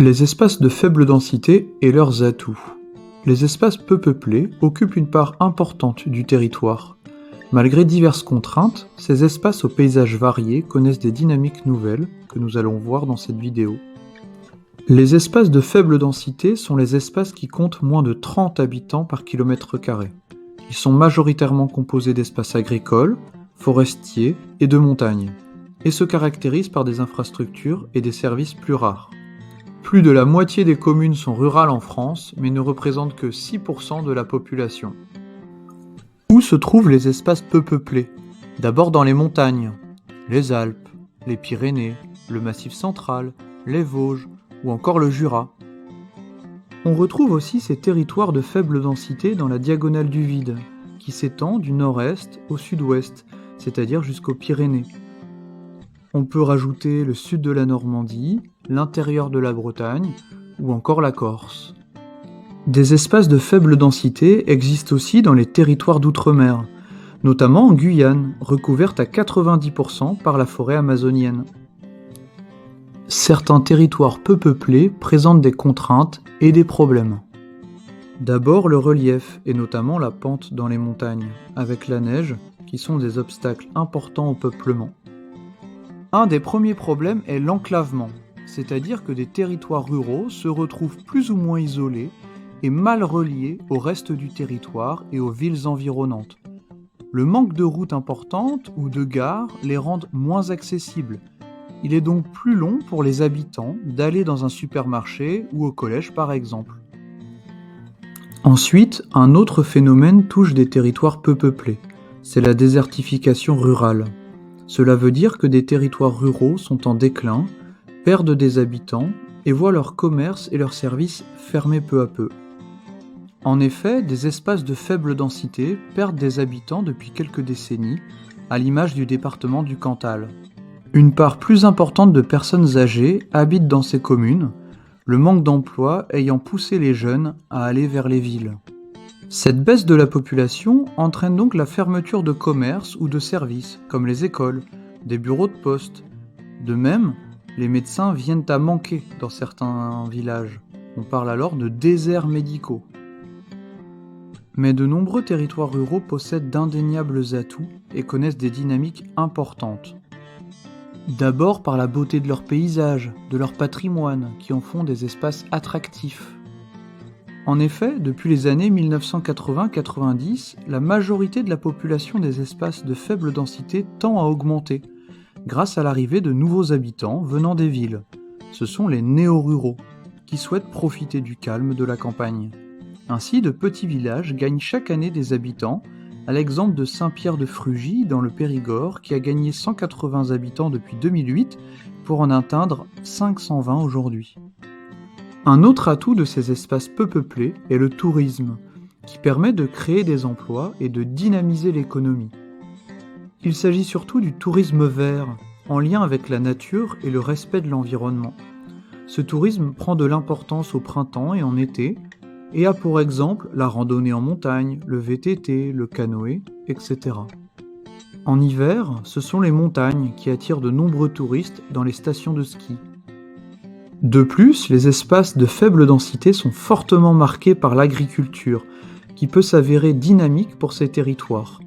Les espaces de faible densité et leurs atouts. Les espaces peu peuplés occupent une part importante du territoire. Malgré diverses contraintes, ces espaces aux paysages variés connaissent des dynamiques nouvelles que nous allons voir dans cette vidéo. Les espaces de faible densité sont les espaces qui comptent moins de 30 habitants par kilomètre carré. Ils sont majoritairement composés d'espaces agricoles, forestiers et de montagnes, et se caractérisent par des infrastructures et des services plus rares. Plus de la moitié des communes sont rurales en France, mais ne représentent que 6% de la population. Où se trouvent les espaces peu peuplés ? D'abord dans les montagnes, les Alpes, les Pyrénées, le Massif central, les Vosges ou encore le Jura. On retrouve aussi ces territoires de faible densité dans la diagonale du vide, qui s'étend du nord-est au sud-ouest, c'est-à-dire jusqu'aux Pyrénées. On peut rajouter le sud de la Normandie, l'intérieur de la Bretagne ou encore la Corse. Des espaces de faible densité existent aussi dans les territoires d'outre-mer, notamment en Guyane, recouverte à 90% par la forêt amazonienne. Certains territoires peu peuplés présentent des contraintes et des problèmes. D'abord le relief, et notamment la pente dans les montagnes, avec la neige, qui sont des obstacles importants au peuplement. Un des premiers problèmes est l'enclavement, c'est-à-dire que des territoires ruraux se retrouvent plus ou moins isolés et mal reliés au reste du territoire et aux villes environnantes. Le manque de routes importantes ou de gares les rendent moins accessibles. Il est donc plus long pour les habitants d'aller dans un supermarché ou au collège par exemple. Ensuite, un autre phénomène touche des territoires peu peuplés, c'est la désertification rurale. Cela veut dire que des territoires ruraux sont en déclin, perdent des habitants et voient leur commerce et leurs services fermer peu à peu. En effet, des espaces de faible densité perdent des habitants depuis quelques décennies, à l'image du département du Cantal. Une part plus importante de personnes âgées habitent dans ces communes, le manque d'emploi ayant poussé les jeunes à aller vers les villes. Cette baisse de la population entraîne donc la fermeture de commerces ou de services, comme les écoles, des bureaux de poste. De même, les médecins viennent à manquer dans certains villages. On parle alors de déserts médicaux. Mais de nombreux territoires ruraux possèdent d'indéniables atouts et connaissent des dynamiques importantes. D'abord par la beauté de leurs paysages, de leur patrimoine, qui en font des espaces attractifs. En effet, depuis les années 1980-90, la majorité de la population des espaces de faible densité tend à augmenter, grâce à l'arrivée de nouveaux habitants venant des villes. Ce sont les néo-ruraux, qui souhaitent profiter du calme de la campagne. Ainsi, de petits villages gagnent chaque année des habitants, à l'exemple de Saint-Pierre-de-Frugy dans le Périgord, qui a gagné 180 habitants depuis 2008 pour en atteindre 520 aujourd'hui. Un autre atout de ces espaces peu peuplés est le tourisme, qui permet de créer des emplois et de dynamiser l'économie. Il s'agit surtout du tourisme vert, en lien avec la nature et le respect de l'environnement. Ce tourisme prend de l'importance au printemps et en été, et a pour exemple la randonnée en montagne, le VTT, le canoë, etc. En hiver, ce sont les montagnes qui attirent de nombreux touristes dans les stations de ski. De plus, les espaces de faible densité sont fortement marqués par l'agriculture, qui peut s'avérer dynamique pour ces territoires.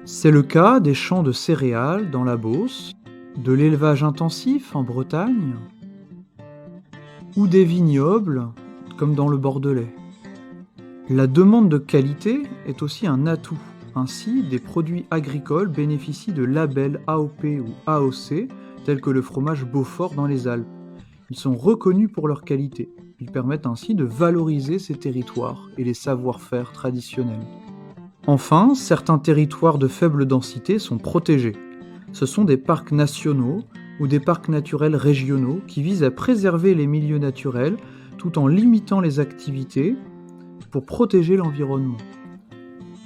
C'est le cas des champs de céréales dans la Beauce, de l'élevage intensif en Bretagne, ou des vignobles comme dans le Bordelais. La demande de qualité est aussi un atout. Ainsi, des produits agricoles bénéficient de labels AOP ou AOC, tels que le fromage Beaufort dans les Alpes. Ils sont reconnus pour leur qualité. Ils permettent ainsi de valoriser ces territoires et les savoir-faire traditionnels. Enfin, certains territoires de faible densité sont protégés. Ce sont des parcs nationaux ou des parcs naturels régionaux qui visent à préserver les milieux naturels tout en limitant les activités pour protéger l'environnement.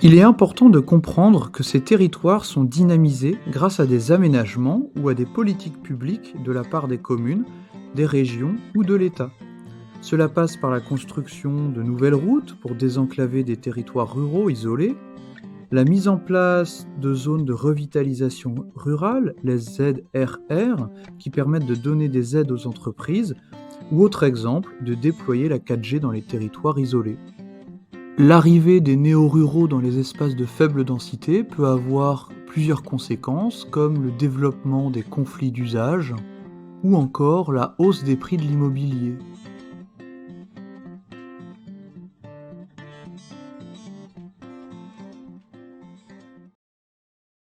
Il est important de comprendre que ces territoires sont dynamisés grâce à des aménagements ou à des politiques publiques de la part des communes, des régions ou de l'État. Cela passe par la construction de nouvelles routes pour désenclaver des territoires ruraux isolés, la mise en place de zones de revitalisation rurale, les ZRR, qui permettent de donner des aides aux entreprises, Ou autre exemple, de déployer la 4G dans les territoires isolés. L'arrivée des néo-ruraux dans les espaces de faible densité peut avoir plusieurs conséquences, comme le développement des conflits d'usage, ou encore la hausse des prix de l'immobilier.